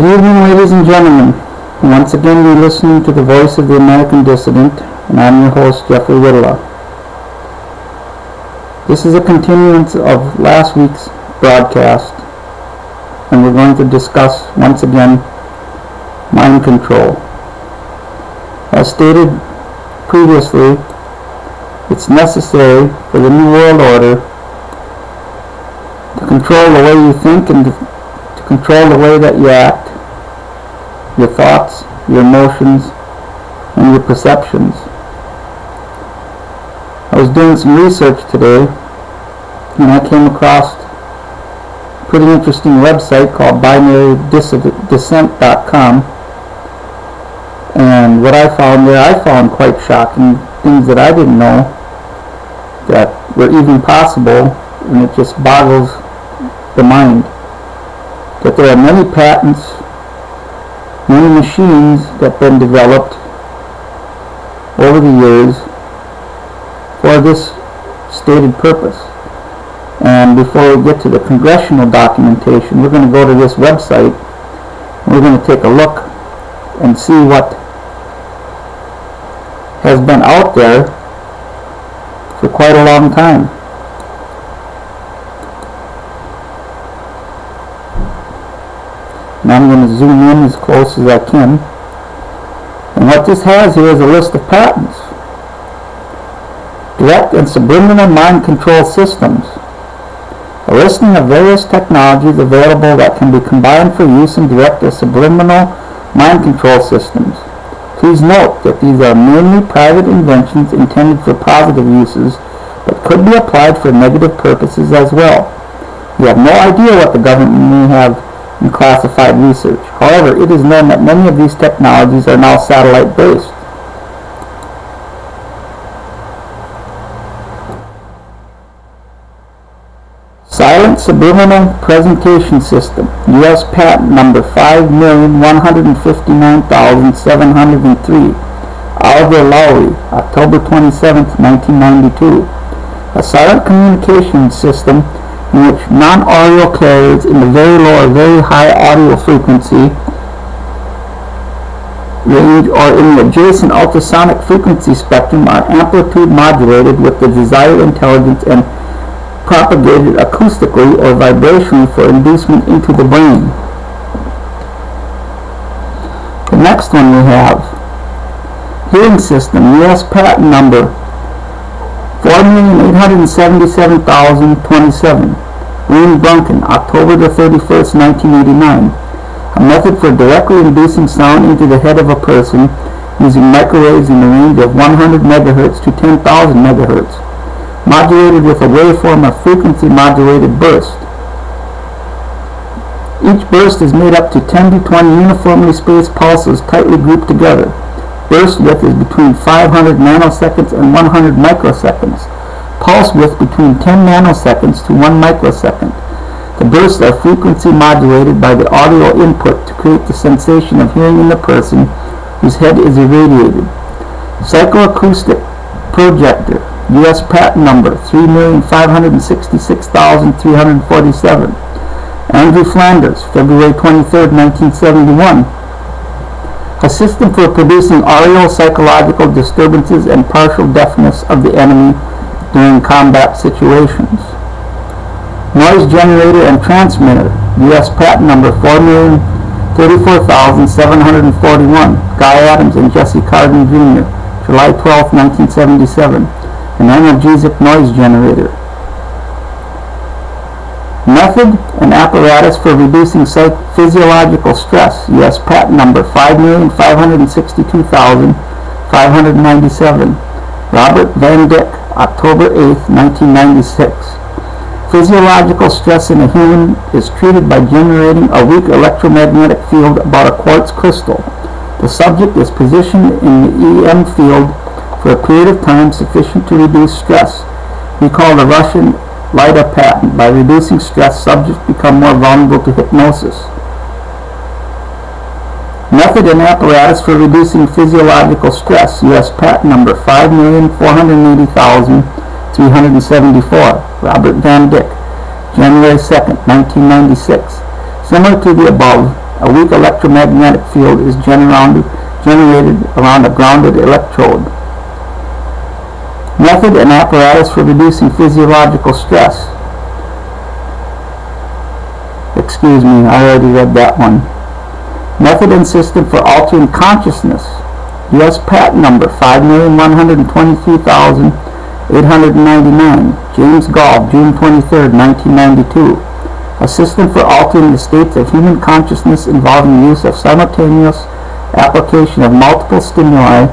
Good evening, ladies and gentlemen. Once again, you're listening to the voice of the American dissident, and I'm your host, Jeffrey Whittla. This is a continuance of last week's broadcast, and we're going to discuss, once again, mind control. As stated previously, it's necessary for the New World Order to control the way you think and to control the way that you act, your thoughts, your emotions, and your perceptions. I was doing some research today, and I came across a pretty interesting website called binarydissent.com, and what I found there, I found quite shocking, things that I didn't know that were even possible, and it just boggles the mind. That there are many patents, many machines that have been developed over the years for this stated purpose. And before we get to the congressional documentation, we're going to go to this website and we're going to take a look and see what has been out there for quite a long time. And I'm going to zoom in as close as I can. And what this has here is a list of patents. Direct and subliminal mind control systems. A listing of various technologies available that can be combined for use in direct or subliminal mind control systems. Please note that these are mainly private inventions intended for positive uses, but could be applied for negative purposes as well. We have no idea what the government may have in classified research. However, it is known that many of these technologies are now satellite-based. Silent Subliminal Presentation System, U.S. Patent Number 5,159,703, Oliver Lowry, October 27, 1992. A silent communication system in which non-audio carriers in the very low or very high audio frequency range or in the adjacent ultrasonic frequency spectrum are amplitude modulated with the desired intelligence and propagated acoustically or vibrationally for inducement into the brain. The next one we have Hearing System, U.S. Patent Number 4,877,027, Wayne Brunken, October the 31st, 1989. A method for directly inducing sound into the head of a person using microwaves in the range of 100 MHz to 10,000 MHz, modulated with a waveform of frequency modulated burst. Each burst is made up to 10 to 20 uniformly spaced pulses tightly grouped together. Burst width is between 500 nanoseconds and 100 microseconds. Pulse width between 10 nanoseconds to 1 microsecond. The bursts are frequency modulated by the audio input to create the sensation of hearing in the person whose head is irradiated. Psychoacoustic Projector, U.S. Patent Number 3,566,347. Andrew Flanders, February 23, 1971. A system for producing audio psychological disturbances and partial deafness of the enemy during combat situations. Noise Generator and Transmitter, U.S. Patent Number 4,034,741, Guy Adams and Jesse Carden Jr., July 12, 1977, an analgesic noise generator. Method and apparatus for reducing physiological stress, U.S. Patent Number 5,562,597, Robert Van Dyck, October 8, 1996. Physiological stress in a human is treated by generating a weak electromagnetic field about a quartz crystal. The subject is positioned in the EM field for a period of time sufficient to reduce stress. Recall the Russian LIDA patent. By reducing stress, subjects become more vulnerable to hypnosis. Method and apparatus for reducing physiological stress, U.S. Patent Number 5,480,374, Robert Van Dyck, January 2, 1996. Similar to the above, A weak electromagnetic field is generated around a grounded electrode. Method and apparatus for reducing physiological stress. Excuse me, I already read that one. Method and system for altering consciousness. U.S. patent number 5,123,899. James Gall, June 23, 1992. A system for altering the states of human consciousness involving the use of simultaneous application of multiple stimuli,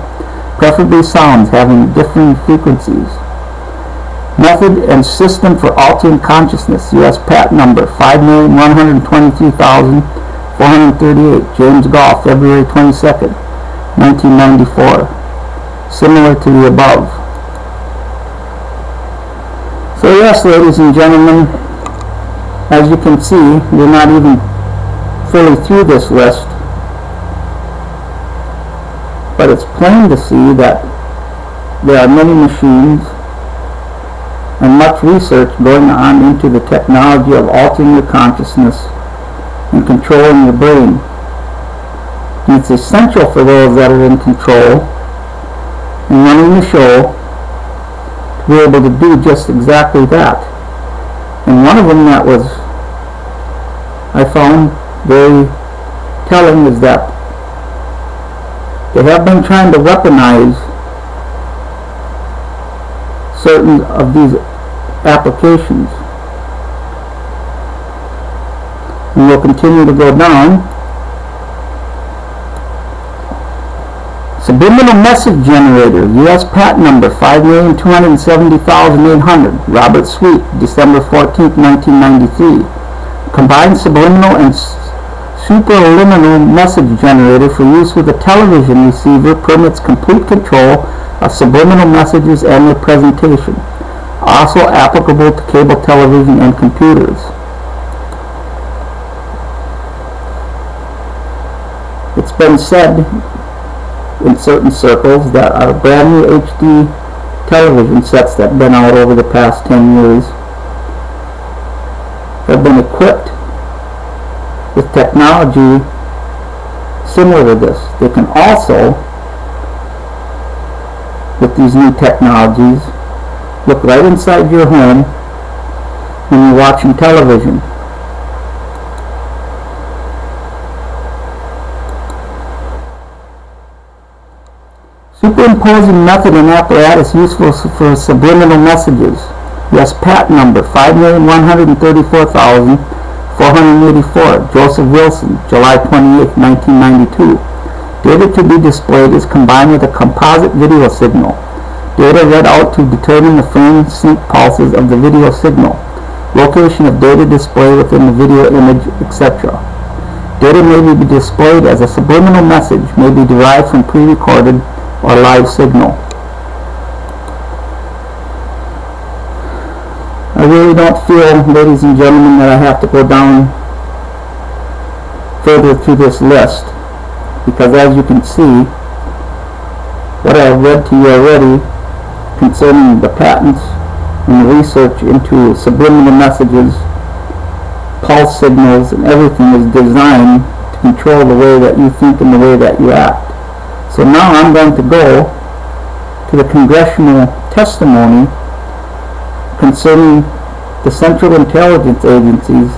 preferably sounds having differing frequencies. Method and system for altering consciousness. U.S. patent number 5,123,438. James Gall, February 22, 1994. Similar to the above. So yes, ladies and gentlemen, as you can see, we're not even fully through this list, but it's plain to see that there are many machines and much research going on into the technology of altering your consciousness and controlling your brain. And it's essential for those that are in control and running the show to be able to do just exactly that. And one of them that I found very telling is that they have been trying to weaponize certain of these applications. And we'll continue to go down. Subliminal message generator, U.S. patent number 5,270,800. Robert Sweet, December 14, 1993. Combined subliminal and supraliminal message generator for use with a television receiver permits complete control of subliminal messages and their presentation. Also applicable to cable television and computers. It's been said in certain circles that our brand new HD television sets that have been out over the past 10 years have been equipped with technology similar to this. They can also, with these new technologies, look right inside your home when you're watching television. Superimposing method and apparatus useful for subliminal messages. U.S. patent number 5,134,484. Joseph Wilson, July 28, 1992. Data to be displayed is combined with a composite video signal. Data read out to determine the frame sync pulses of the video signal. Location of data display within the video image, etc. Data may be displayed as a subliminal message, may be derived from pre-recorded or live signal. I really don't feel, ladies and gentlemen, that I have to go down further through this list, because as you can see, what I have read to you already concerning the patents and the research into subliminal messages, pulse signals, and everything is designed to control the way that you think and the way that you act. So now I'm going to go to the Congressional Testimony concerning the Central Intelligence Agency's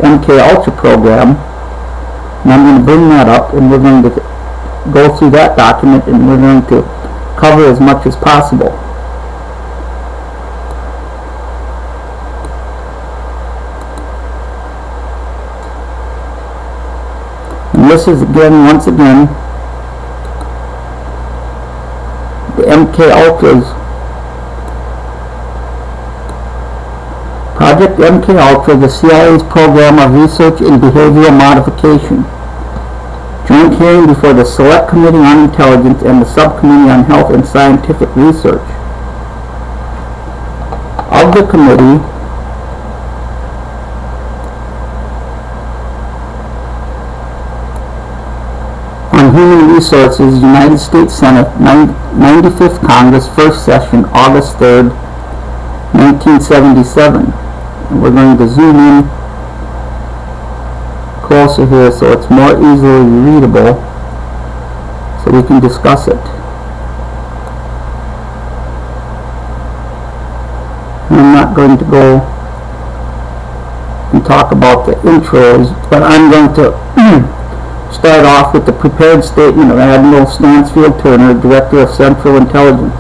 MK-ULTRA program, and I'm going to bring that up, and we're going to go through that document, and we're going to cover as much as possible. And this is once again, the MK-ULTRA's Project MK-ULTRA, the CIA's program of research in behavioral modification. Joint hearing before the Select Committee on Intelligence and the Subcommittee on Health and Scientific Research. Of the committee, on Human Resources, United States Senate, 95th Congress, First Session, August 3rd, 1977. And we're going to zoom in closer here so it's more easily readable so we can discuss it. And I'm not going to go and talk about the intros, but I'm going to start off with the prepared statement of Admiral Stansfield Turner, Director of Central Intelligence.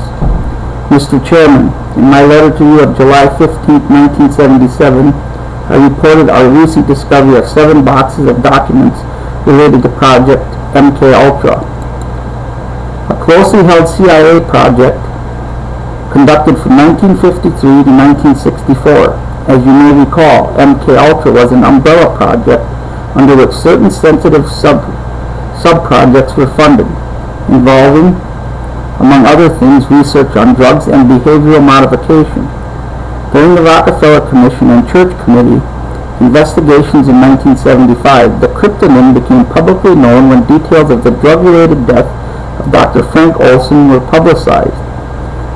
Mr. Chairman, in my letter to you of July 15, 1977, I reported our recent discovery of 7 boxes of documents related to Project MK-ULTRA, a closely held CIA project conducted from 1953 to 1964. As you may recall, MK-ULTRA was an umbrella project under which certain sensitive sub-projects were funded, involving, among other things, research on drugs and behavioral modification. During the Rockefeller Commission and Church Committee investigations in 1975, the cryptonym became publicly known when details of the drug-related death of Dr. Frank Olson were publicized.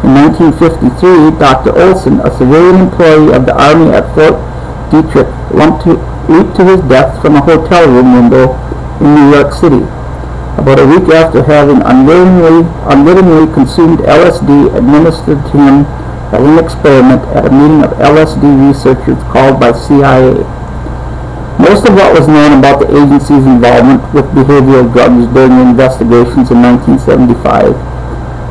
In 1953, Dr. Olson, a civilian employee of the Army at Fort Detrick, leaped to his death from a hotel room window in New York City, about a week after having unwittingly consumed LSD administered to him as an experiment at a meeting of LSD researchers called by CIA. Most of what was known about the agency's involvement with behavioral drugs during the investigations in 1975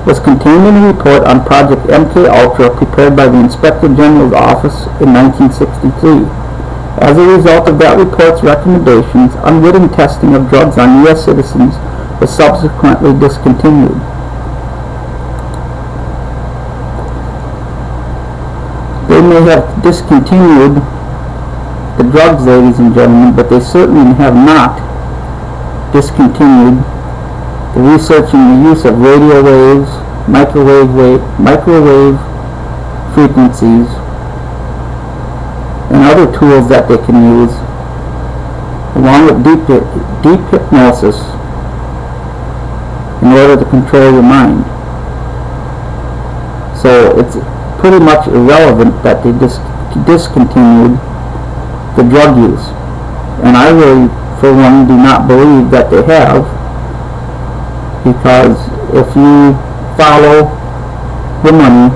was contained in a report on Project MK-ULTRA prepared by the Inspector General's Office in 1963. As a result of that report's recommendations, unwitting testing of drugs on U.S. citizens was subsequently discontinued. They may have discontinued the drugs, ladies and gentlemen, but they certainly have not discontinued the research in the use of radio waves, microwave frequencies, and other tools that they can use, along with deep hypnosis, in order to control your mind. So it's pretty much irrelevant that they discontinued the drug use. And I really, for one, do not believe that they have, because if you follow the money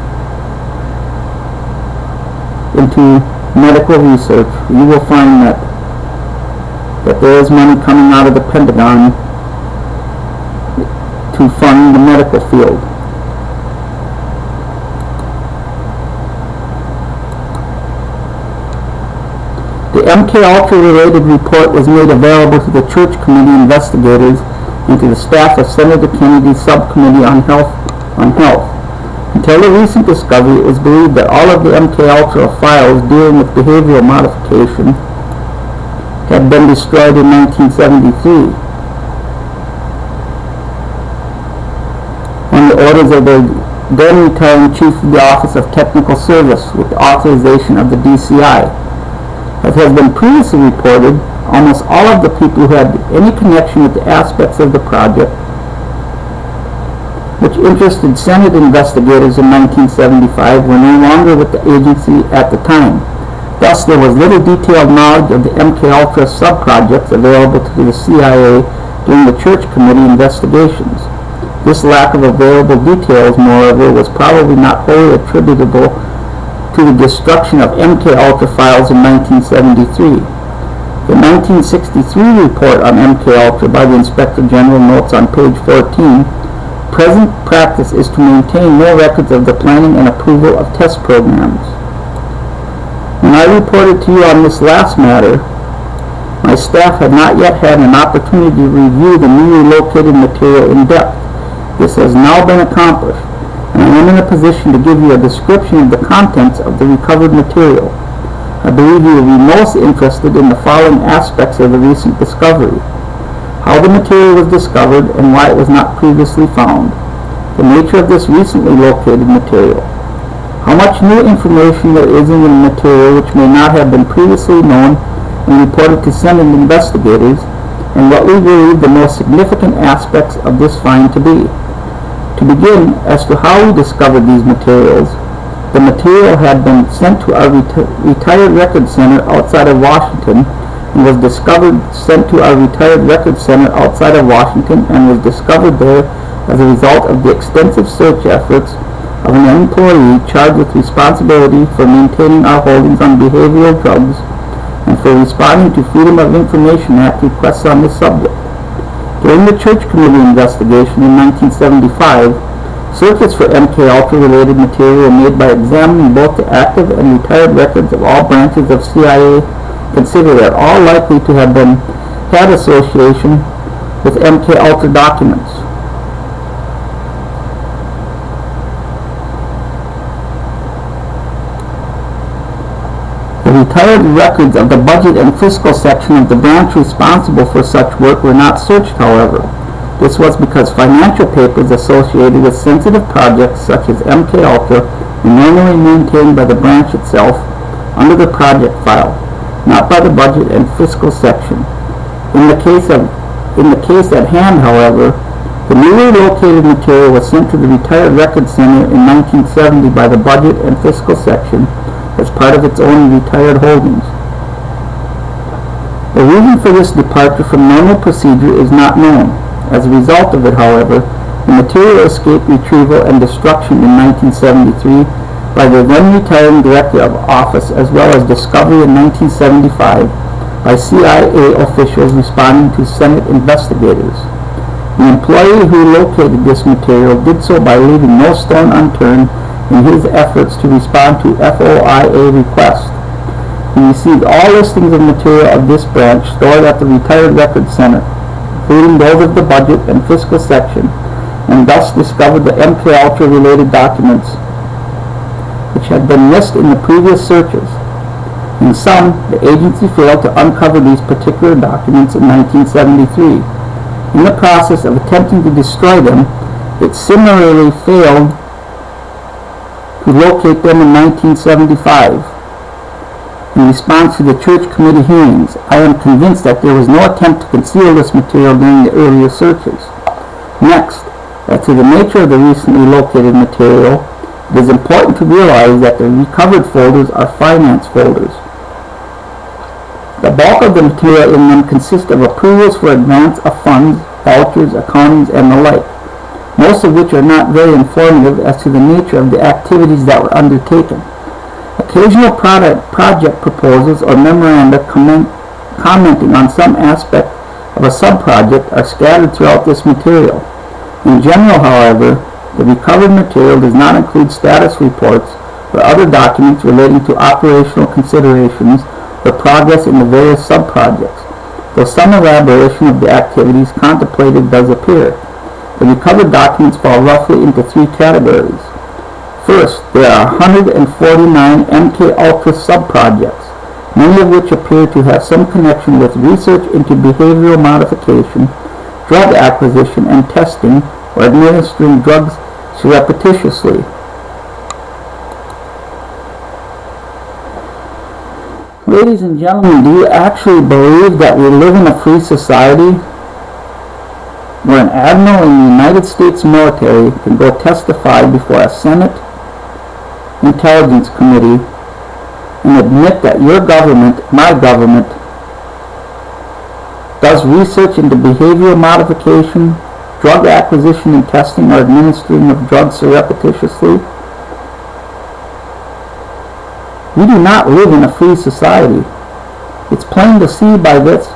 into medical research, you will find that there is money coming out of the Pentagon to fund the medical field. The MK-ULTRA related report was made available to the Church Committee investigators and to the staff of Senator Kennedy's Subcommittee on Health. Until the recent discovery, it was believed that all of the MK-ULTRA files dealing with behavioral modification had been destroyed in 1973 on the orders of the then retiring Chief of the Office of Technical Service with the authorization of the DCI. As has been previously reported, almost all of the people who had any connection with the aspects of the project which interested Senate investigators in 1975 were no longer with the agency at the time. Thus, there was little detailed knowledge of the MK-ULTRA sub-projects available to the CIA during the Church Committee investigations. This lack of available details, moreover, was probably not wholly attributable to the destruction of MK-ULTRA files in 1973. The 1963 report on MK-ULTRA by the Inspector General notes on page 14, present practice is to maintain no records of the planning and approval of test programs. When I reported to you on this last matter, my staff had not yet had an opportunity to review the newly located material in depth. This has now been accomplished, and I am in a position to give you a description of the contents of the recovered material. I believe you will be most interested in the following aspects of the recent discovery: how the material was discovered and why it was not previously found, the nature of this recently located material, how much new information there is in the material which may not have been previously known and reported to Senate investigators, and what we believe the most significant aspects of this find to be. To begin, as to how we discovered these materials, the material had been sent to our retired record center outside of Washington and was discovered sent to our retired records center outside of Washington, and was discovered there as a result of the extensive search efforts of an employee charged with responsibility for maintaining our holdings on behavioral drugs and for responding to Freedom of Information Act requests on this subject. During the Church Committee investigation in 1975, searches for MK-ULTRA related material were made by examining both the active and retired records of all branches of CIA considered at all likely to have had association with MK-ULTRA documents. The retired records of the budget and fiscal section of the branch responsible for such work were not searched, however. This was because financial papers associated with sensitive projects such as MK-ULTRA were normally maintained by the branch itself under the project file, not by the budget and fiscal section. In the case at hand, however, the newly located material was sent to the Retired Records Center in 1970 by the budget and fiscal section as part of its own retired holdings. The reason for this departure from normal procedure is not known. As a result of it, however, the material escaped retrieval and destruction in 1973 by the then retiring Director of Office, as well as discovery in 1975 by CIA officials responding to Senate investigators. The employee who located this material did so by leaving no stone unturned in his efforts to respond to FOIA requests. He received all listings of material of this branch stored at the Retired Records Center, including those of the budget and fiscal section, and thus discovered the MK-ULTRA related documents which had been missed in the previous searches. In sum, the agency failed to uncover these particular documents in 1973. In the process of attempting to destroy them, it similarly failed to locate them in 1975. In response to the Church Committee hearings, I am convinced that there was no attempt to conceal this material during the earlier searches. Next, as to the nature of the recently located material, it is important to realize that the recovered folders are finance folders. The bulk of the material in them consists of approvals for advance of funds, vouchers, accountings, and the like, most of which are not very informative as to the nature of the activities that were undertaken. Occasional project proposals or memoranda commenting on some aspect of a sub-project are scattered throughout this material. In general, however, the recovered material does not include status reports or other documents relating to operational considerations or progress in the various sub-projects, though some elaboration of the activities contemplated does appear. The recovered documents fall roughly into three categories. First, there are 149 MK-ULTRA sub-projects, many of which appear to have some connection with research into behavioral modification, drug acquisition and testing, or administering drugs surreptitiously. Ladies and gentlemen, do you actually believe that we live in a free society where an admiral in the United States military can go testify before a Senate Intelligence Committee and admit that your government, my government, does research into behavioral modification, drug acquisition and testing, or administering of drugs surreptitiously? We do not live in a free society. It's plain to see by this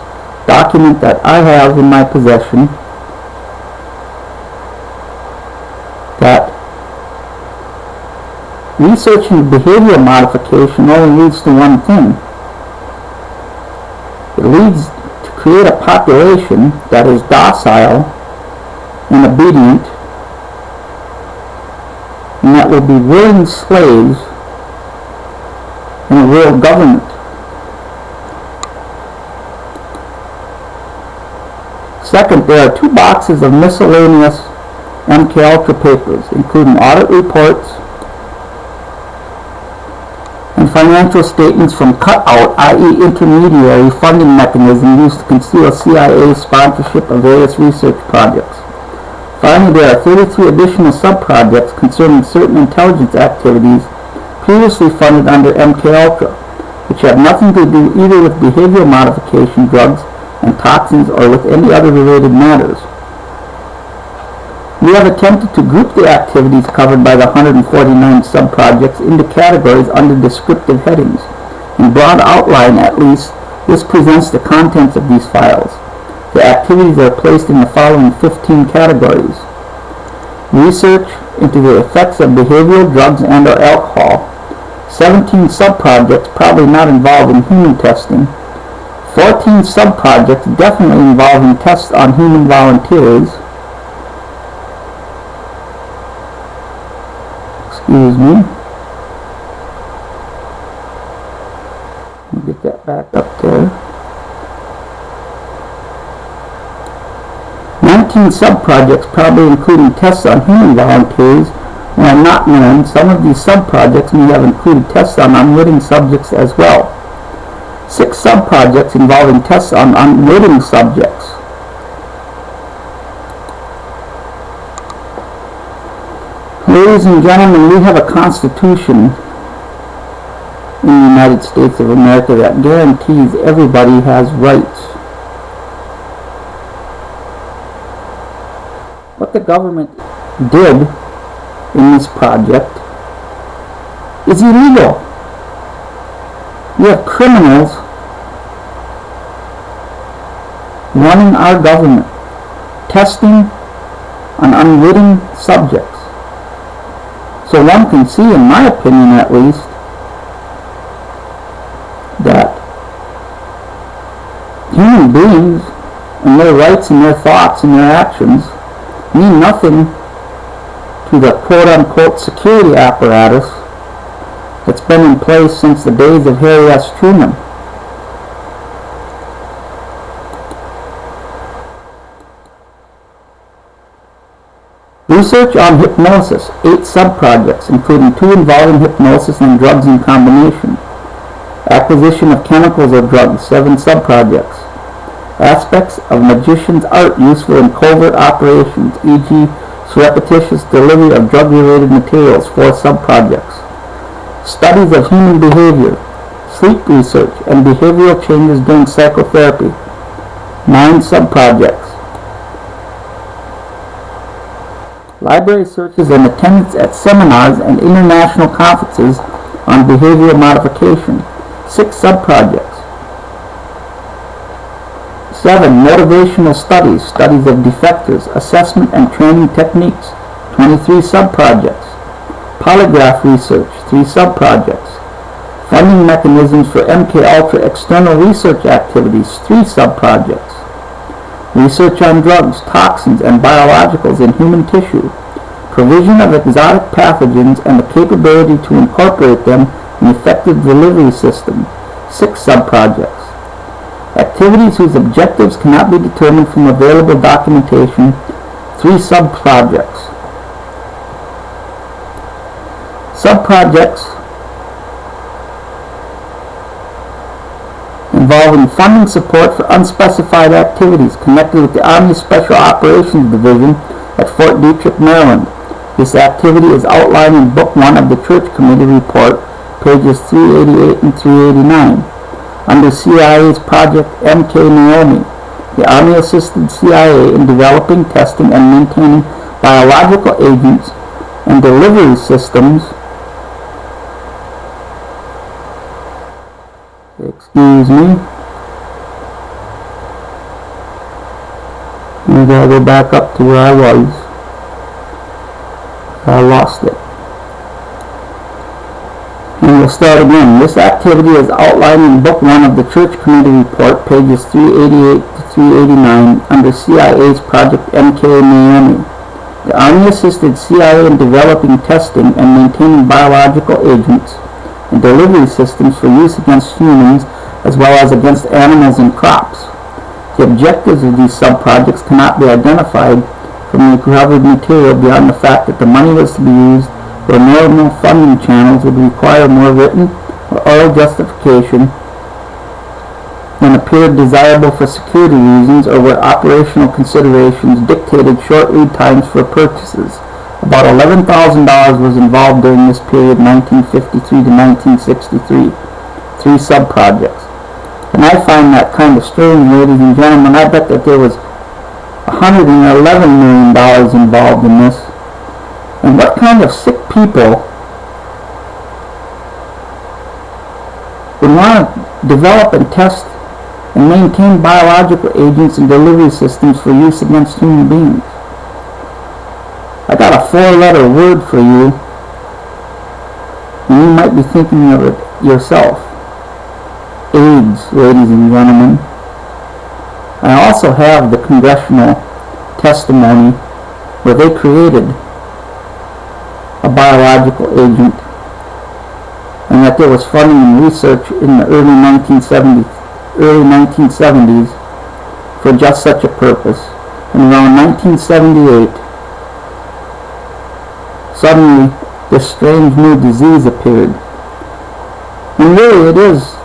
document that I have in my possession that research into behavioral modification only leads to one thing. It leads to create a population that is docile and obedient, and that will be willing slaves in a world government. Second, there are two boxes of miscellaneous MK-ULTRA papers, including audit reports and financial statements from cutout, i.e. intermediary funding mechanism used to conceal CIA sponsorship of various research projects. Finally, there are 33 additional sub-projects concerning certain intelligence activities previously funded under MK-ULTRA. which have nothing to do either with behavioral modification drugs and toxins or with any other related matters. We have attempted to group the activities covered by the 149 sub-projects into categories under descriptive headings. In broad outline, at least, this presents the contents of these files. The activities are placed in the following 15 categories. Research into the effects of behavioral drugs and/or alcohol. 17 sub-projects probably not involved in human testing. 14 sub-projects definitely involving tests on human volunteers. Excuse me. Let me get that back up there. 19 sub-projects probably including tests on human volunteers. While not known, some of these sub-projects may have included tests on unwitting subjects as well. 6 sub-projects involving tests on unwitting subjects. Ladies and gentlemen, we have a Constitution in the United States of America that guarantees everybody has rights. What the government did in this project is illegal. We have criminals running our government, testing on unwitting subjects. So one can see, in my opinion at least, that human beings and their rights and their thoughts and their actions mean nothing to the quote-unquote security apparatus that's been in place since the days of Harry S. Truman. Research on hypnosis, 8 sub-projects, including 2 involving hypnosis and drugs in combination. Acquisition of chemicals or drugs, 7 sub-projects. Aspects of magician's art useful in covert operations, e.g. surreptitious delivery of drug-related materials, 4 sub-projects. Studies of human behavior, sleep research, and behavioral changes during psychotherapy, 9 sub-projects. Library searches and attendance at seminars and international conferences on behavioral modification, 6 sub-projects. 7. Motivational studies, studies of defectors, assessment and training techniques, 23 sub-projects. Polygraph research, 3 sub-projects. Funding mechanisms for MK-ULTRA external research activities, 3 sub-projects. Research on drugs, toxins, and biologicals in human tissue. Provision of exotic pathogens and the capability to incorporate them in effective delivery system, 6 sub-projects. Activities whose objectives cannot be determined from available documentation, 3 sub-projects. Sub-projects involving funding support for unspecified activities connected with the Army Special Operations Division at Fort Detrick, Maryland. This activity is outlined in Book 1 of the Church Committee Report, pages 388 and 389. Under CIA's Project MK-Naomi, the Army assisted CIA in developing, testing, and maintaining biological agents and delivery systems. Excuse me. I gotta go back up to where I was. I lost it. And we'll start again. This activity is outlined in Book 1 of the Church Committee Report, pages 388 to 389, under CIA's Project MK-Naomi. The Army assisted CIA in developing, testing, and maintaining biological agents and delivery systems for use against humans as well as against animals and crops. The objectives of these sub-projects cannot be identified from the recovered material beyond the fact that the money was to be used where normal funding channels would require more written or oral justification than appeared desirable for security reasons or where operational considerations dictated short lead times for purchases. About $11,000 was involved during this period, 1953 to 1963. 3 sub-projects. And I find that kind of strange, ladies and gentlemen. I bet that there was $111 million involved in this. And what kind of sick people would want to develop and test and maintain biological agents and delivery systems for use against human beings? I got a 4-letter word for you, and you might be thinking of it yourself. AIDS, ladies and gentlemen. I also have the Congressional Testimony where they created a biological agent, and that there was funding and research in the early 1970s for just such a purpose. And around 1978, suddenly this strange new disease appeared. And really it is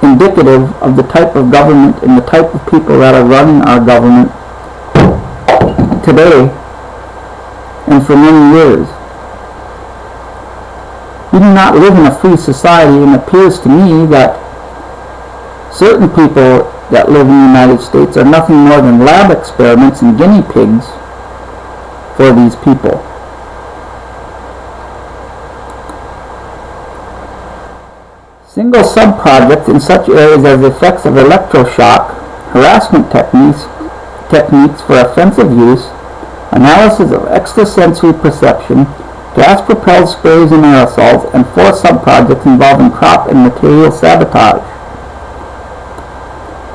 indicative of the type of government and the type of people that are running our government today and for many years. We do not live in a free society, and it appears to me that certain people that live in the United States are nothing more than lab experiments and guinea pigs for these people. Single sub-projects in such areas as the effects of electroshock, harassment techniques for offensive use, analysis of extrasensory perception, gas-propelled sprays and aerosols, and 4 sub-projects involving crop and material sabotage.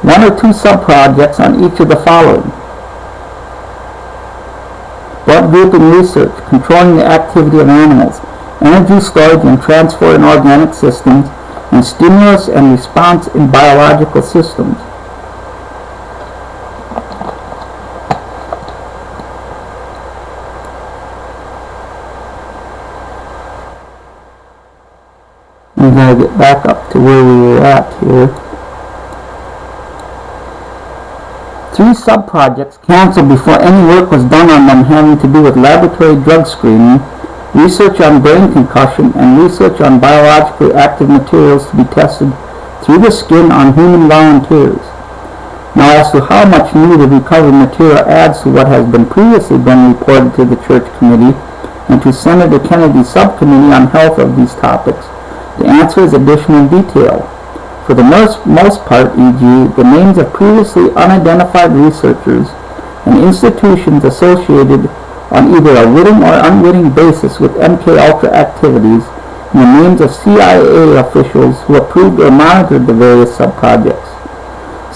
1 or 2 sub-projects on each of the following: blood grouping research, controlling the activity of animals, energy storage and transfer in organic systems, and stimulus and response in biological systems. We gotta get back up to where we were at here. 3 sub-projects canceled before any work was done on them having to do with laboratory drug screening, research on brain concussion, and research on biologically active materials to be tested through the skin on human volunteers. Now, as to how much new the recovered material adds to what has been previously been reported to the Church Committee and to Senator Kennedy's subcommittee on health of these topics, the answer is additional detail. For the most part, e.g., the names of previously unidentified researchers and institutions associated on either a witting or unwitting basis with MK-ULTRA activities, and the names of CIA officials who approved or monitored the various sub-projects.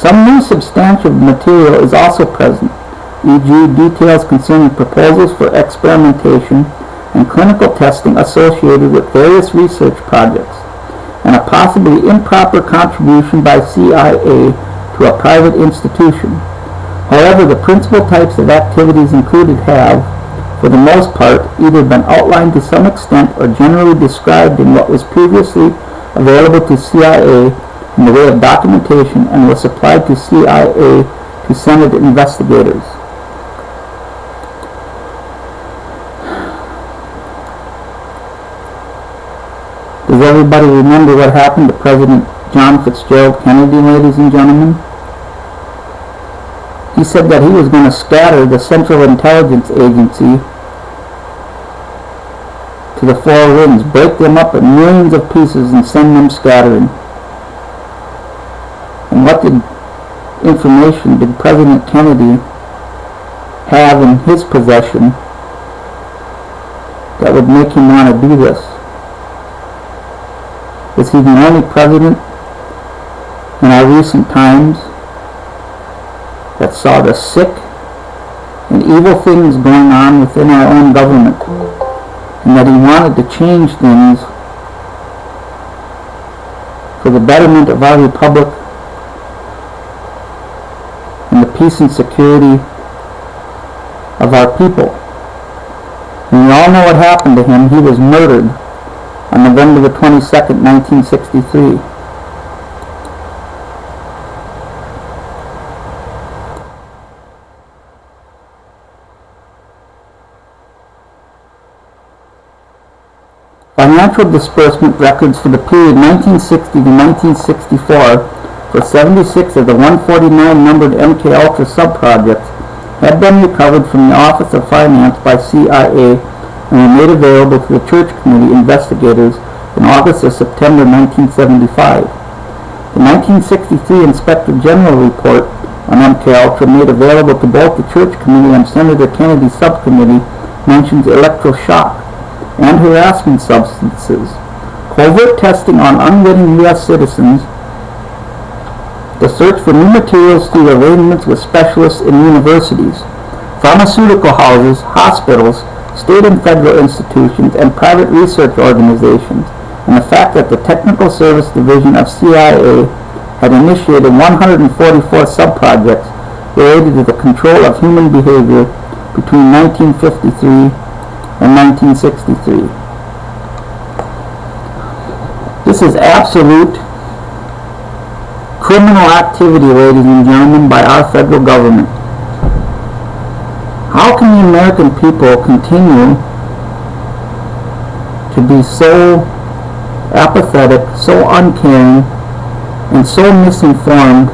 Some new substantial material is also present, e.g., details concerning proposals for experimentation and clinical testing associated with various research projects, and a possibly improper contribution by CIA to a private institution. However, the principal types of activities included have, for the most part, either been outlined to some extent or generally described in what was previously available to CIA in the way of documentation and was supplied to CIA to Senate investigators. Does everybody remember what happened to President John Fitzgerald Kennedy, ladies and gentlemen? He said that he was going to scatter the Central Intelligence Agency to the 4 winds, break them up in millions of pieces and send them scattering. And what information did President Kennedy have in his possession that would make him want to do this? Is he the only president in our recent times that saw the sick and evil things going on within our own government, and that he wanted to change things for the betterment of our republic and the peace and security of our people? And we all know what happened to him. He was murdered on November the 22nd, 1963. financial disbursement records for the period 1960 to 1964 for 76 of the 149 numbered MK-ULTRA subprojects had been recovered from the Office of Finance by CIA and were made available to the Church Committee investigators in August or September 1975. The 1963 Inspector General report on MK-ULTRA made available to both the Church Committee and Senator Kennedy's subcommittee mentions electroshock and harassment substances, covert testing on unwitting U.S. citizens, the search for new materials through arrangements with specialists in universities, pharmaceutical houses, hospitals, state and federal institutions, and private research organizations, and the fact that the Technical Service Division of CIA had initiated 144 subprojects related to the control of human behavior between 1953 and 1963. This is absolute criminal activity, ladies and gentlemen, by our federal government. How can the American people continue to be so apathetic, so uncaring, and so misinformed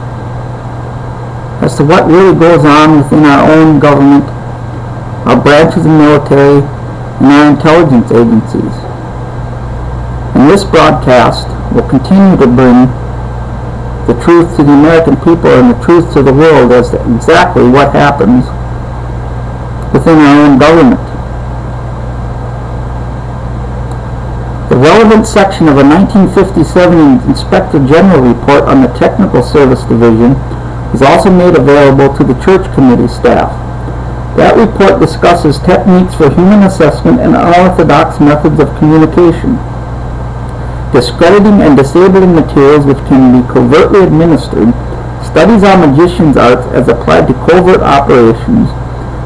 as to what really goes on within our own government, our branches of the military, and our intelligence agencies? And this broadcast will continue to bring the truth to the American people and the truth to the world as to exactly what happens within our own government. The relevant section of a 1957 Inspector General report on the Technical Service Division was also made available to the Church Committee staff. That report discusses techniques for human assessment and unorthodox methods of communication, discrediting and disabling materials which can be covertly administered, studies on magician's arts as applied to covert operations,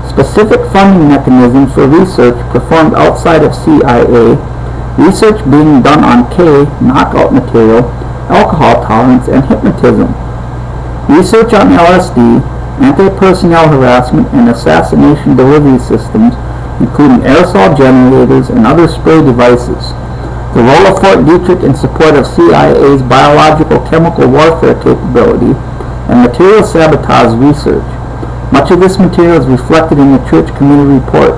specific funding mechanisms for research performed outside of CIA, research being done on K, knockout material, alcohol tolerance, and hypnotism, research on LSD, anti-personnel harassment, and assassination delivery systems, including aerosol generators and other spray devices, the role of Fort Detrick in support of CIA's biological chemical warfare capability, and material sabotage research. Much of this material is reflected in the Church Committee report.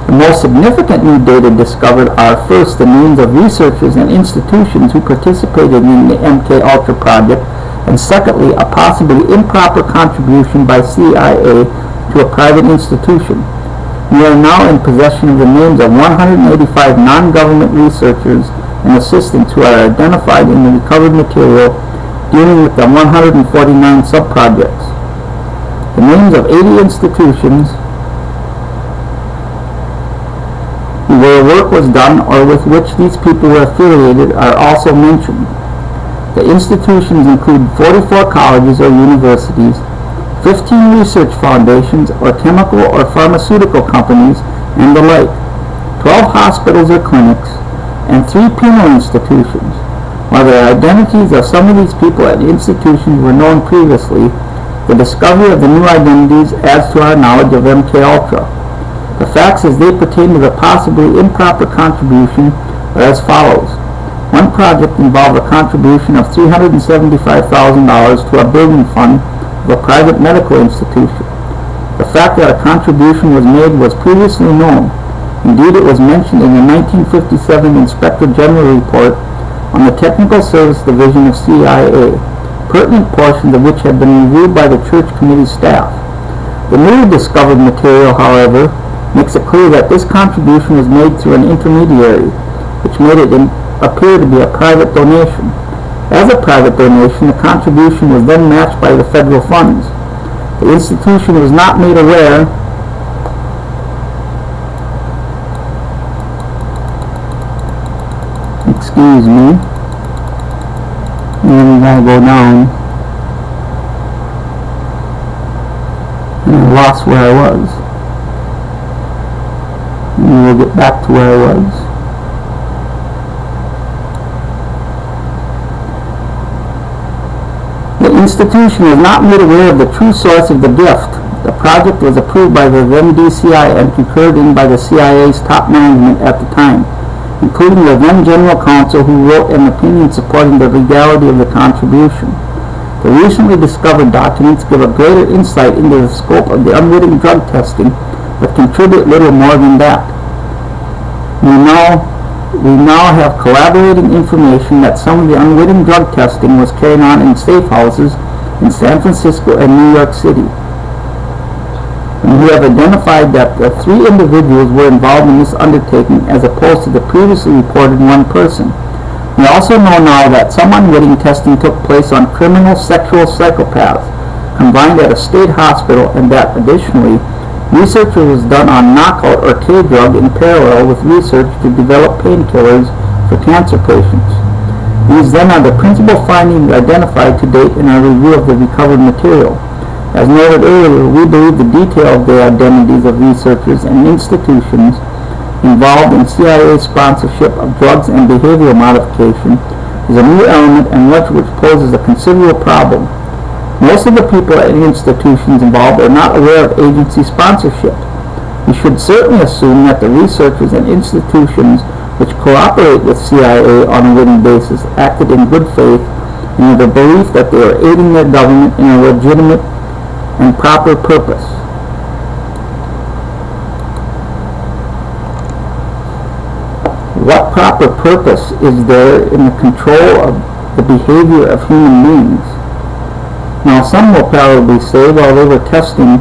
The most significant new data discovered are, first, the names of researchers and institutions who participated in the MK-ULTRA project, and secondly, a possibly improper contribution by CIA to a private institution. We are now in possession of the names of 185 non-government researchers and assistants who are identified in the recovered material dealing with the 149 subprojects. The names of 80 institutions where work was done or with which these people were affiliated are also mentioned. The institutions include 44 colleges or universities, 15 research foundations or chemical or pharmaceutical companies, and the like, 12 hospitals or clinics, and 3 penal institutions. While the identities of some of these people at institutions were known previously, the discovery of the new identities adds to our knowledge of MK-ULTRA. The facts as they pertain to the possibly improper contribution are as follows. One project involved a contribution of $375,000 to a building fund of a private medical institution. The fact that a contribution was made was previously known. Indeed, it was mentioned in the 1957 Inspector General report on the Technical Service Division of CIA, pertinent portions of which had been reviewed by the Church Committee staff. The newly discovered material, however, makes it clear that this contribution was made through an intermediary, which made it appear to be a private donation. As a private donation, the contribution was then matched by the federal funds. The institution was not made aware excuse me, and then we gotta go down, and I lost where I was, and we'll get back to where I was. The institution is not made aware of the true source of the gift, The project was approved by the then DCI and concurred in by the CIA's top management at the time, including the then General Counsel, who wrote an opinion supporting the legality of the contribution. The recently discovered documents give a greater insight into the scope of the unwitting drug testing, but contribute little more than that. We now have corroborating information that some of the unwitting drug testing was carried on in safe houses in San Francisco and New York City. And we have identified that the 3 individuals were involved in this undertaking as opposed to the previously reported 1 person. We also know now that some unwitting testing took place on criminal sexual psychopaths combined at a state hospital, and that additionally research was done on knockout or K-drug in parallel with research to develop painkillers for cancer patients. These then are the principal findings identified to date in our review of the recovered material. As noted earlier, we believe the detail of the identities of researchers and institutions involved in CIA sponsorship of drugs and behavioral modification is a new element and one which poses a considerable problem. Most of the people at institutions involved are not aware of agency sponsorship. We should certainly assume that the researchers and institutions which cooperate with CIA on a written basis acted in good faith and with the belief that they are aiding their government in a legitimate and proper purpose. What proper purpose is there in the control of the behavior of human beings? Now, some will probably say, well, they were testing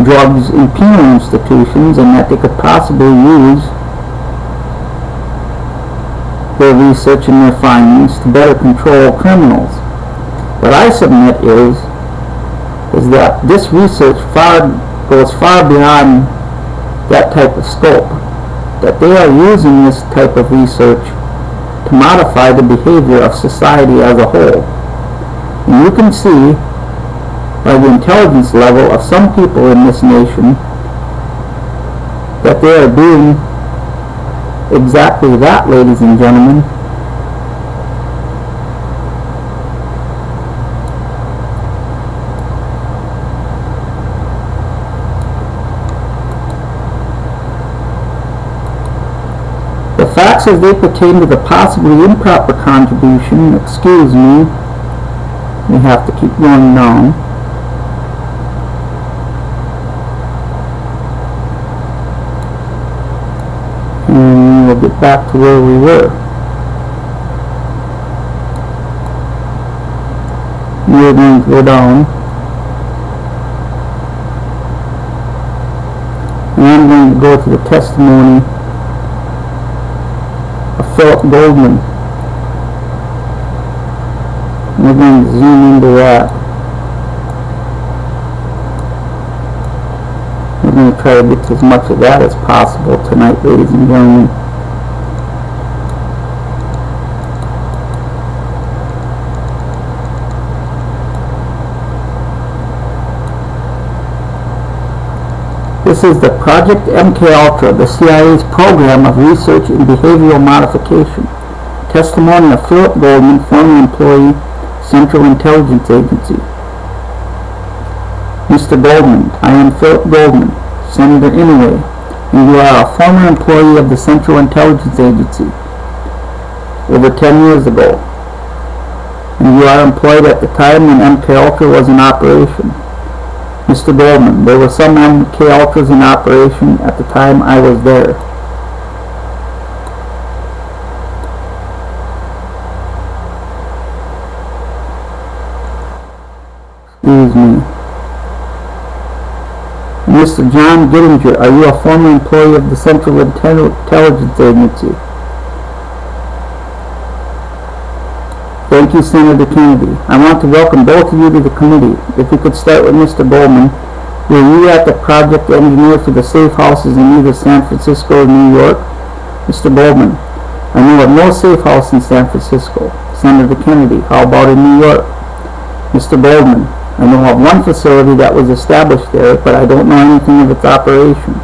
drugs in penal institutions and that they could possibly use their research and their findings to better control criminals. What I submit is that this research goes far beyond that type of scope, that they are using this type of research to modify the behavior of society as a whole. And you can see by the intelligence level of some people in this nation that they are doing exactly that, ladies and gentlemen. The facts as they pertain to the possibly improper contribution, excuse me, we have to keep going down. And we'll get back to where we were. We're going to go down. And I'm going to go to the testimony of Philip Goldman. We're going to zoom into that. We're going to try to get to as much of that as possible tonight, ladies and gentlemen. This is the Project MK-ULTRA, the CIA's program of research in behavioral modification. Testimony of Philip Goldman, former employee, Central Intelligence Agency. Mr. Goldman, I am Philip Goldman, Senator Inouye, and you are a former employee of the Central Intelligence Agency over 10 years ago. And you are employed at the time when MK-ULTRA was in operation. Mr. Goldman, there were some MK-ULTRAs in operation at the time I was there. Excuse me. Mr. John Gittinger, are you a former employee of the Central Intelligence Agency? Thank you, Senator Kennedy. I want to welcome both of you to the committee. If we could start with Mr. Goldman, were you at the project engineer for the safe houses in either San Francisco or New York? Mr. Goldman, I know of no safe house in San Francisco. Senator Kennedy, how about in New York? Mr. Goldman, I know of one facility that was established there, but I don't know anything of its operation.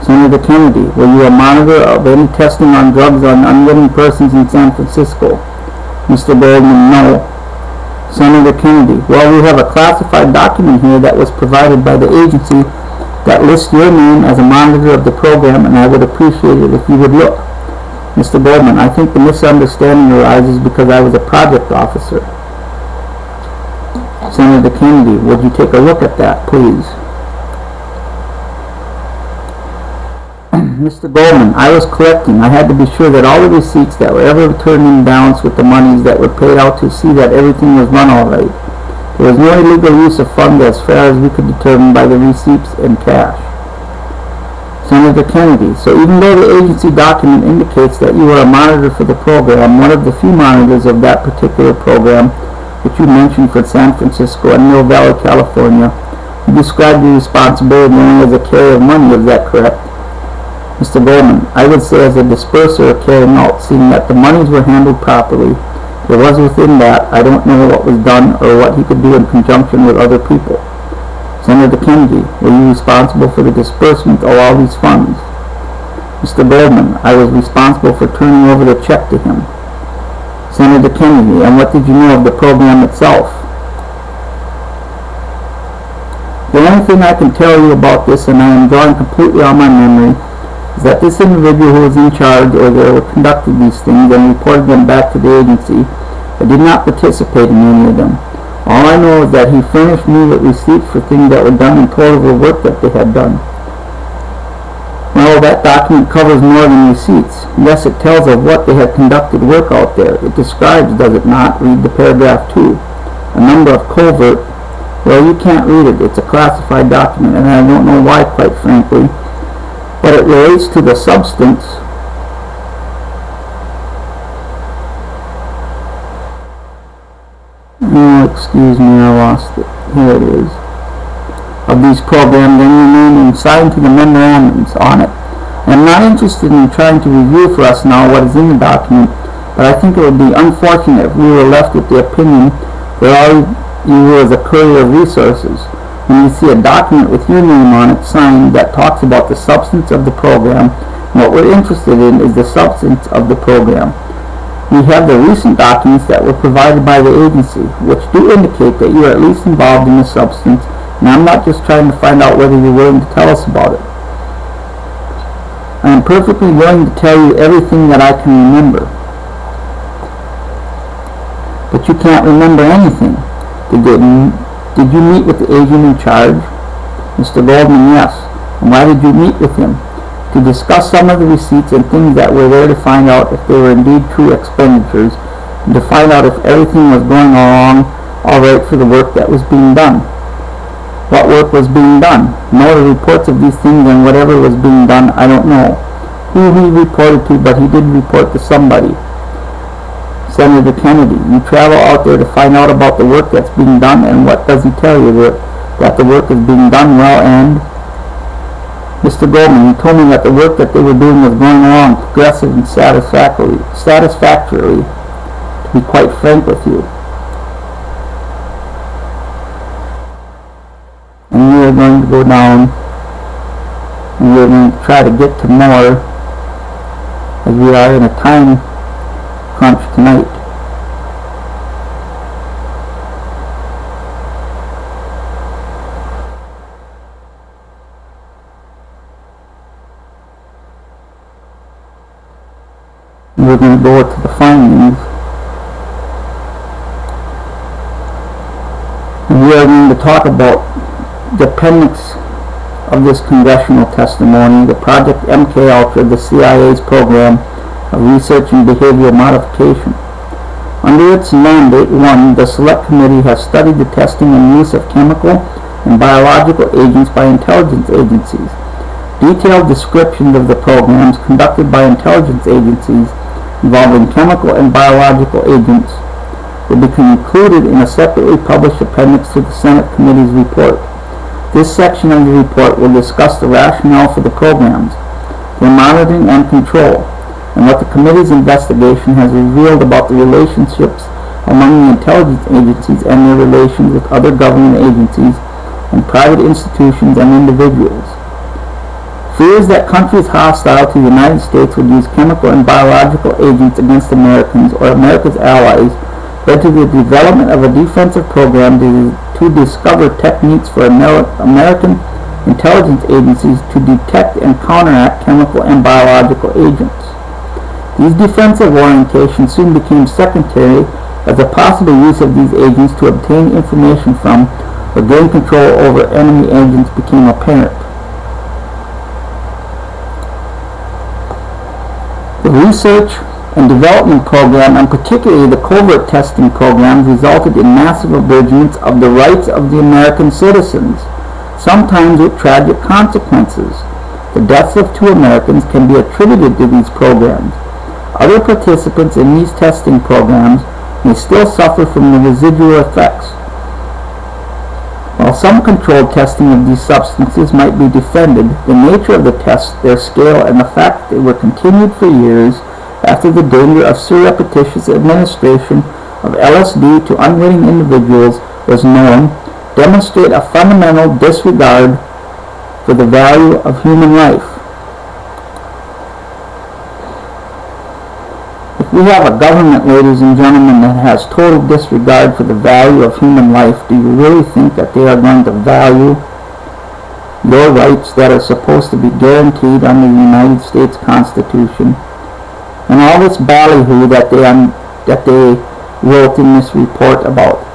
Senator Kennedy, were you a monitor of any testing on drugs on unwitting persons in San Francisco? Mr. Goldman, no. Senator Kennedy, well, we have a classified document here that was provided by the agency that lists your name as a monitor of the program, and I would appreciate it if you would look. Mr. Goldman, I think the misunderstanding arises because I was a project officer. Senator Kennedy, would you take a look at that, please? Mr. Goldman, I was collecting. I had to be sure that all the receipts that were ever returned in balance with the monies that were paid out to see that everything was run all right. There was no illegal use of funds as far as we could determine by the receipts and cash. Senator Kennedy, so even though the agency document indicates that you were a monitor for the program, one of the few monitors of that particular program, which you mentioned for San Francisco and Mill Valley, California, you described your responsibility only as a carrier of money. Is that correct? Mr. Goldman, I would say as a disperser or carrying out, seeing that the monies were handled properly. It was within that. I don't know what was done or what he could do in conjunction with other people. Senator Kennedy, were you responsible for the disbursement of all these funds? Mr. Goldman, I was responsible for turning over the check to him. Senator Kennedy, and what did you know of the program itself? The only thing I can tell you about this, and I am drawing completely on my memory, is that this individual who was in charge or that conducted these things and reported them back to the agency, I did not participate in any of them. All I know is that he furnished me with receipts for things that were done and told of the work that they had done. Well, that document covers more than receipts. Yes, it tells of what they had conducted work out there. It describes, does it not? Read the paragraph 2. A number of covert. Well, you can't read it. It's a classified document, and I don't know why, quite frankly. But it relates to the substance excuse me, I lost it. Here it is. Of these programs and your name and signed to the memorandums on it. I'm not interested in trying to review for us now what is in the document, but I think it would be unfortunate if we were left with the opinion that all you were is a courier of resources. When you see a document with your name on it signed that talks about the substance of the program, what we're interested in is the substance of the program. We have the recent documents that were provided by the agency, which do indicate that you are at least involved in the substance, and I'm not just trying to find out whether you're willing to tell us about it. I am perfectly willing to tell you everything that I can remember. But you can't remember anything. Did you meet with the agent in charge? Mr. Goldman, yes. And why did you meet with him? To discuss some of the receipts and things that were there to find out if they were indeed true expenditures, and to find out if everything was going along all right for the work that was being done. What work was being done? No, the reports of these things and whatever was being done, I don't know who he reported to, but he did report to somebody. Senator Kennedy, you travel out there to find out about the work that's being done, and what does he tell you? That the work is being done well, and Mr. Goldman, you told me that the work that they were doing was going along progressive and satisfactorily, to be quite frank with you. And we are going to go down, and we are going to try to get to more, as we are in a time crunch tonight. We're going to go to the findings, and we are going to talk about the appendix of this congressional testimony, the Project MK-ULTRA, the CIA's program of research and behavioral modification. Under its mandate 1, the Select Committee has studied the testing and use of chemical and biological agents by intelligence agencies. Detailed descriptions of the programs conducted by intelligence agencies involving chemical and biological agents will be included in a separately published appendix to the Senate Committee's report. This section of the report will discuss the rationale for the programs, their monitoring and control, and what the committee's investigation has revealed about the relationships among the intelligence agencies and their relations with other government agencies and private institutions and individuals. Fears that countries hostile to the United States would use chemical and biological agents against Americans or America's allies led to the development of a defensive program to discover techniques for American intelligence agencies to detect and counteract chemical and biological agents. These defensive orientations soon became secondary as the possible use of these agents to obtain information from or gain control over enemy agents became apparent. The research and development program, and particularly the covert testing programs, resulted in massive abridgments of the rights of the American citizens, sometimes with tragic consequences. The deaths of 2 Americans can be attributed to these programs. Other participants in these testing programs may still suffer from the residual effects. While some controlled testing of these substances might be defended, the nature of the tests, their scale, and the fact that they were continued for years after the danger of surreptitious administration of LSD to unwitting individuals was known, demonstrate a fundamental disregard for the value of human life. If we have a government, ladies and gentlemen, that has total disregard for the value of human life, do you really think that they are going to value your rights that are supposed to be guaranteed under the United States Constitution? And all this ballyhoo that they wrote in this report about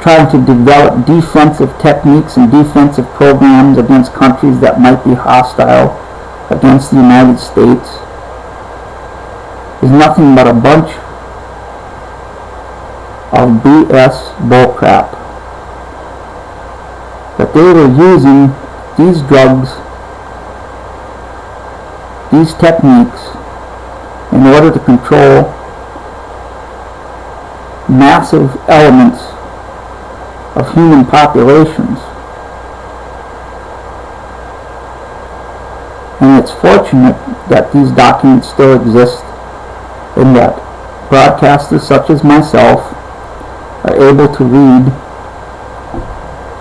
trying to develop defensive techniques and defensive programs against countries that might be hostile against the United States is nothing but a bunch of BS bullcrap. That they were using these drugs, these techniques, in order to control massive elements of human populations. And it's fortunate that these documents still exist and that broadcasters such as myself are able to read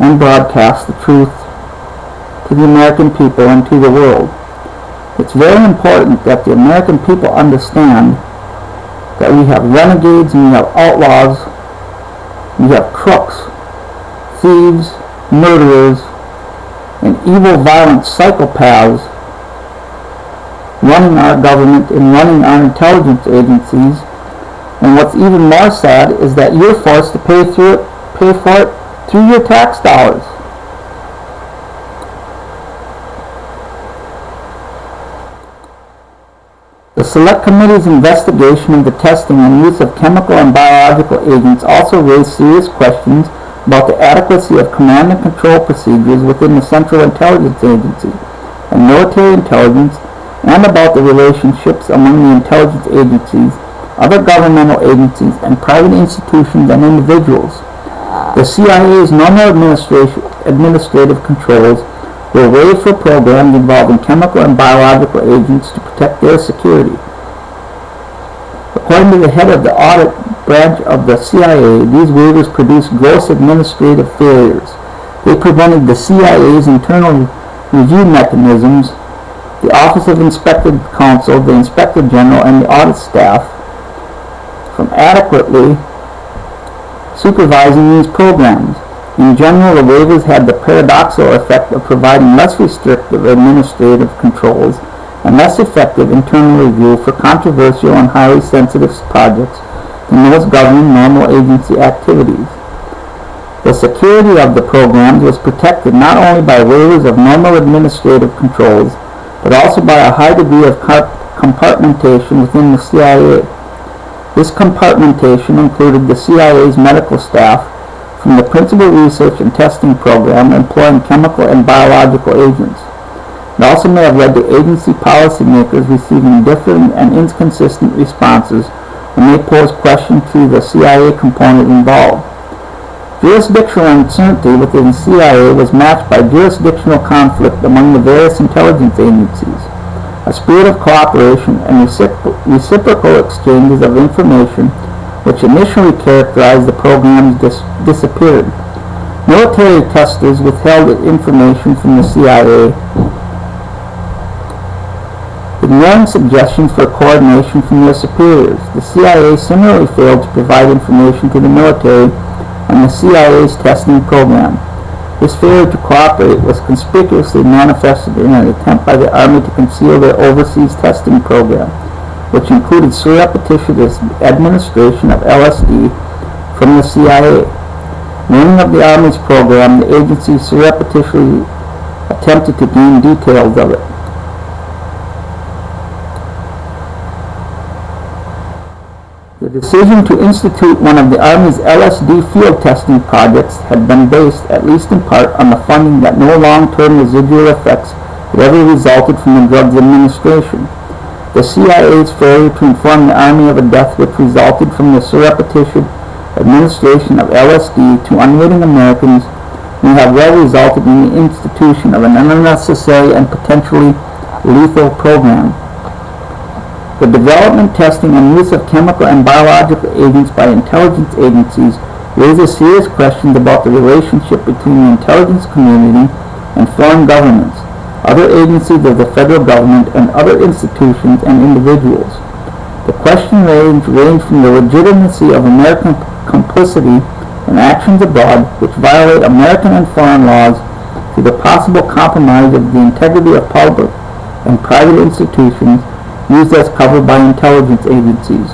and broadcast the truth to the American people and to the world. It's very important that the American people understand that we have renegades and we have outlaws, we have crooks, thieves, murderers, and evil, violent psychopaths running our government and running our intelligence agencies. And what's even more sad is that you're forced to pay for it through your tax dollars. The Select Committee's investigation of the testing and use of chemical and biological agents also raised serious questions about the adequacy of command and control procedures within the Central Intelligence Agency and military intelligence, and about the relationships among the intelligence agencies, other governmental agencies, and private institutions and individuals. The CIA's normal administrative controls were waived for programs involving chemical and biological agents to protect their security. According to the head of the audit branch of the CIA, these waivers produced gross administrative failures. They prevented the CIA's internal review mechanisms, the Office of Inspector Counsel, the Inspector General, and the audit staff from adequately supervising these programs. In general, the waivers had the paradoxical effect of providing less restrictive administrative controls and less effective internal review for controversial and highly sensitive projects than those governing normal agency activities. The security of the programs was protected not only by waivers of normal administrative controls, but also by a high degree of compartmentation within the CIA. This compartmentation included the CIA's medical staff from the principal research and testing program employing chemical and biological agents. It also may have led to agency policymakers receiving different and inconsistent responses when they posed questions to the CIA component involved. Jurisdictional uncertainty within the CIA was matched by jurisdictional conflict among the various intelligence agencies. A spirit of cooperation and reciprocal exchanges of information, which initially characterized the programs, disappeared. Military testers withheld information from the CIA. The ignoring suggestions for coordination from their superiors. The CIA similarly failed to provide information to the military on the CIA's testing program. This failure to cooperate was conspicuously manifested in an attempt by the Army to conceal their overseas testing program, which included surreptitious administration of LSD from the CIA. Learning of the Army's program, the agency surreptitiously attempted to gain details of it. The decision to institute one of the Army's LSD field testing projects had been based, at least in part, on the finding that no long-term residual effects had ever resulted from the drug's administration. The CIA's failure to inform the Army of a death which resulted from the surreptitious administration of LSD to unwitting Americans may have well resulted in the institution of an unnecessary and potentially lethal program. The development, testing, and use of chemical and biological agents by intelligence agencies raises serious questions about the relationship between the intelligence community and foreign governments, other agencies of the federal government, and other institutions and individuals. The question range from the legitimacy of American complicity in actions abroad which violate American and foreign laws to the possible compromise of the integrity of public and private institutions used as cover by intelligence agencies.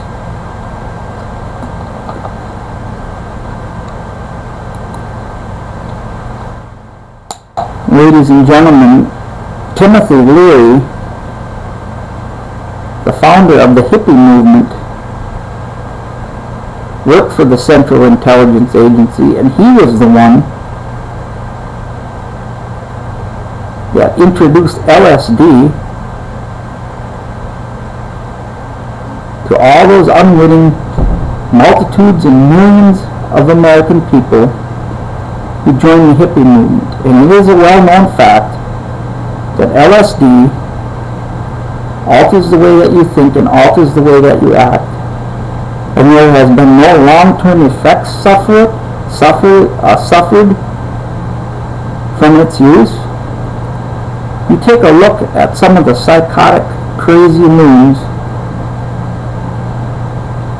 Ladies and gentlemen, Timothy Leary, the founder of the hippie movement, worked for the Central Intelligence Agency, and he was the one that introduced LSD to all those unwitting multitudes and millions of American people who joined the hippie movement. And it is a well-known fact that LSD alters the way that you think and alters the way that you act. And there has been no long-term effects suffered from its use. You take a look at some of the psychotic, crazy loons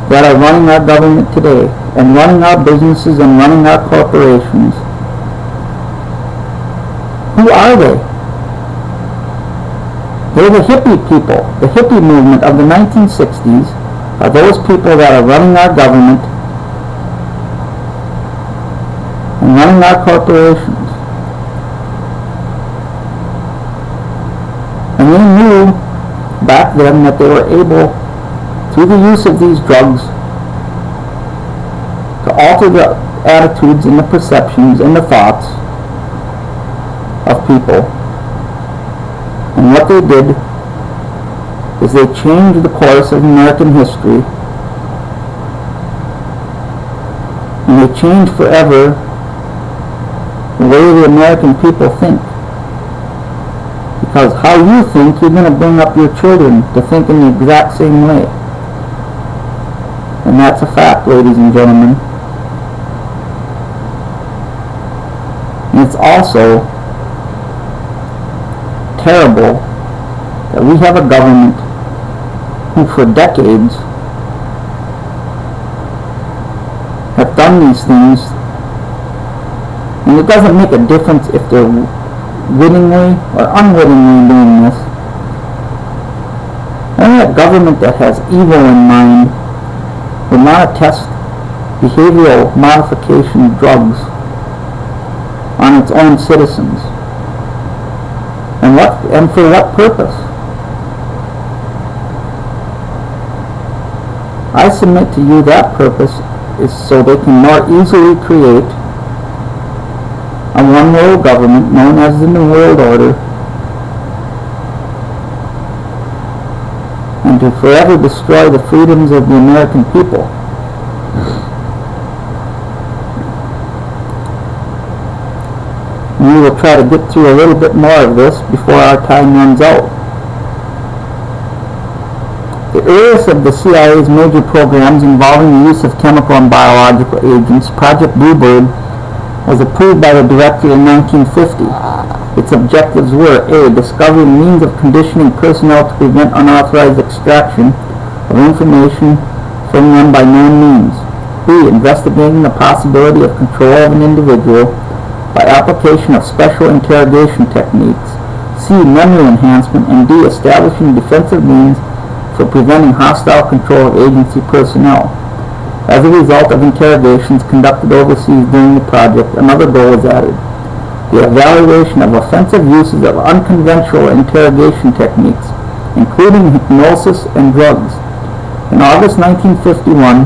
that are running our government today, and running our businesses and running our corporations. Who are they? They're the hippie people. The hippie movement of the 1960s are those people that are running our government and running our corporations. And they knew back then that they were able, through the use of these drugs, to alter the attitudes and the perceptions and the thoughts of people. And what they did is they changed the course of American history, and they changed forever the way the American people think. Because how you think, you're going to bring up your children to think in the exact same way. And that's a fact, ladies and gentlemen. And it's also terrible that we have a government who for decades have done these things, and it doesn't make a difference if they're wittingly or unwittingly doing this. Only a government that has evil in mind will not test behavioral modification drugs on its own citizens. And for what purpose? I submit to you that purpose is so they can more easily create a one world government known as the New World Order, and to forever destroy the freedoms of the American people. We will try to get through a little bit more of this before our time runs out. The earliest of the CIA's major programs involving the use of chemical and biological agents, Project Bluebird, was approved by the Director in 1950. Its objectives were: A. Discovering means of conditioning personnel to prevent unauthorized extraction of information from them by known means. B. Investigating the possibility of control of an individual by application of special interrogation techniques. C. Memory enhancement. And D. Establishing defensive means for preventing hostile control of agency personnel. As a result of interrogations conducted overseas during the project, another goal was added: the evaluation of offensive uses of unconventional interrogation techniques, including hypnosis and drugs. In August 1951,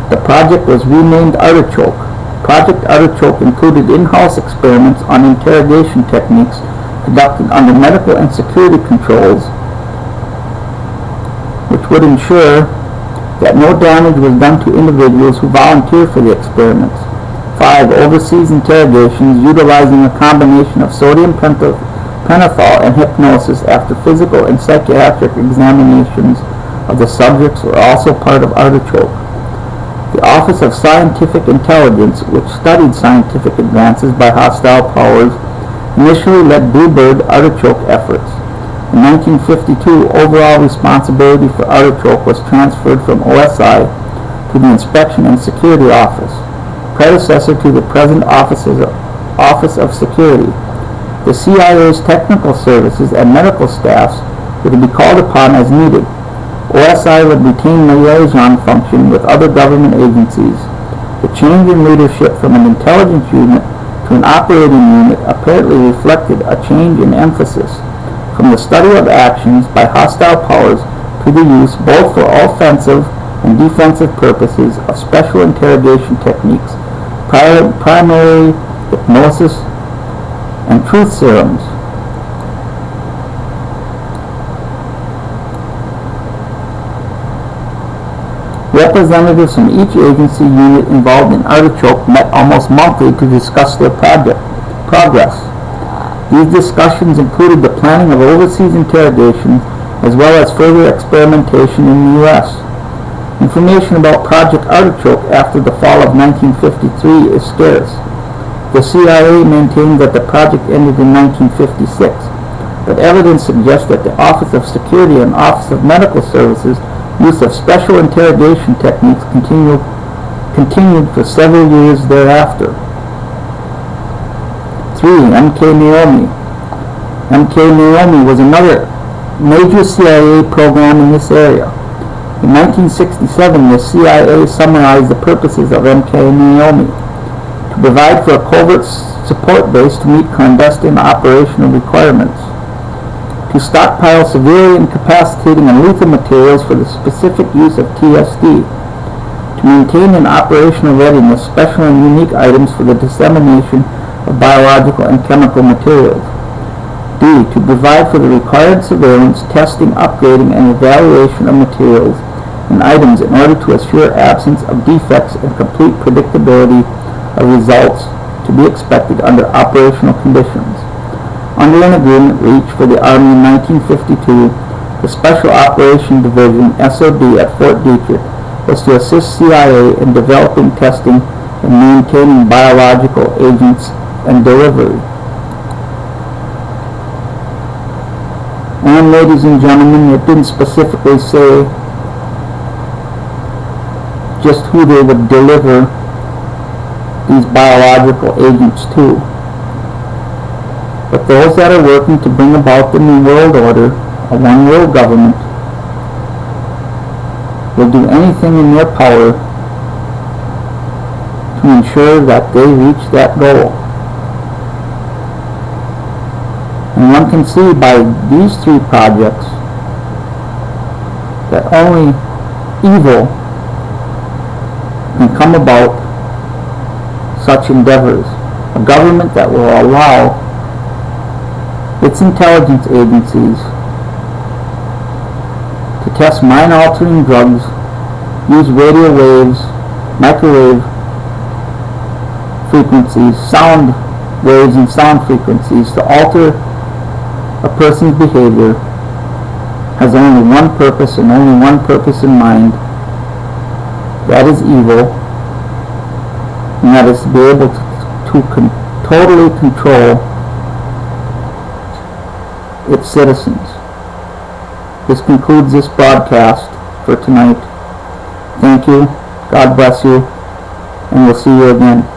the project was renamed Artichoke. Project Artichoke included in-house experiments on interrogation techniques conducted under medical and security controls, which would ensure that no damage was done to individuals who volunteered for the experiments. 5. Overseas interrogations utilizing a combination of sodium pentothal and hypnosis after physical and psychiatric examinations of the subjects were also part of Artichoke. The Office of Scientific Intelligence, which studied scientific advances by hostile powers, initially led Bluebird Artichoke efforts. In 1952, overall responsibility for Artichoke was transferred from OSI to the Inspection and Security Office, predecessor to the present Office of Security. The CIA's technical services and medical staffs were to be called upon as needed. OSI would retain the liaison function with other government agencies. The change in leadership from an intelligence unit to an operating unit apparently reflected a change in emphasis from the study of actions by hostile powers to the use, both for offensive and defensive purposes, of special interrogation techniques, primarily hypnosis and truth serums. Representatives from each agency unit involved in Artichoke met almost monthly to discuss their progress. These discussions included the planning of overseas interrogation as well as further experimentation in the U.S. Information about Project Artichoke after the fall of 1953 is scarce. The CIA maintained that the project ended in 1956, but evidence suggests that the Office of Security and Office of Medical Services use of special interrogation techniques continued for several years thereafter. 3. MK-ULTRA. MK-ULTRA was another major CIA program in this area. In 1967, the CIA summarized the purposes of MK-ULTRA: to provide for a covert support base to meet clandestine operational requirements, to stockpile severely incapacitating and lethal materials for the specific use of TSD, to maintain in operational readiness special and unique items for the dissemination of biological and chemical materials. D. To provide for the required surveillance, testing, upgrading, and evaluation of materials and items in order to assure absence of defects and complete predictability of results to be expected under operational conditions. Under an agreement reached for the Army in 1952, the Special Operation Division, SOD, at Fort Detrick was to assist CIA in developing, testing, and maintaining biological agents and delivery. And ladies and gentlemen, it didn't specifically say just who they would deliver these biological agents to. But those that are working to bring about the New World Order, a one-world government, will do anything in their power to ensure that they reach that goal. And one can see by these 3 projects that only evil can come about such endeavors. A government that will allow its intelligence agencies to test mind-altering drugs, use radio waves, microwave frequencies, sound waves and sound frequencies to alter a person's behavior, has only one purpose and only one purpose in mind. That is evil. and that is to be able to totally control its citizens. This concludes this broadcast for tonight. Thank you, God bless you, and we'll see you again.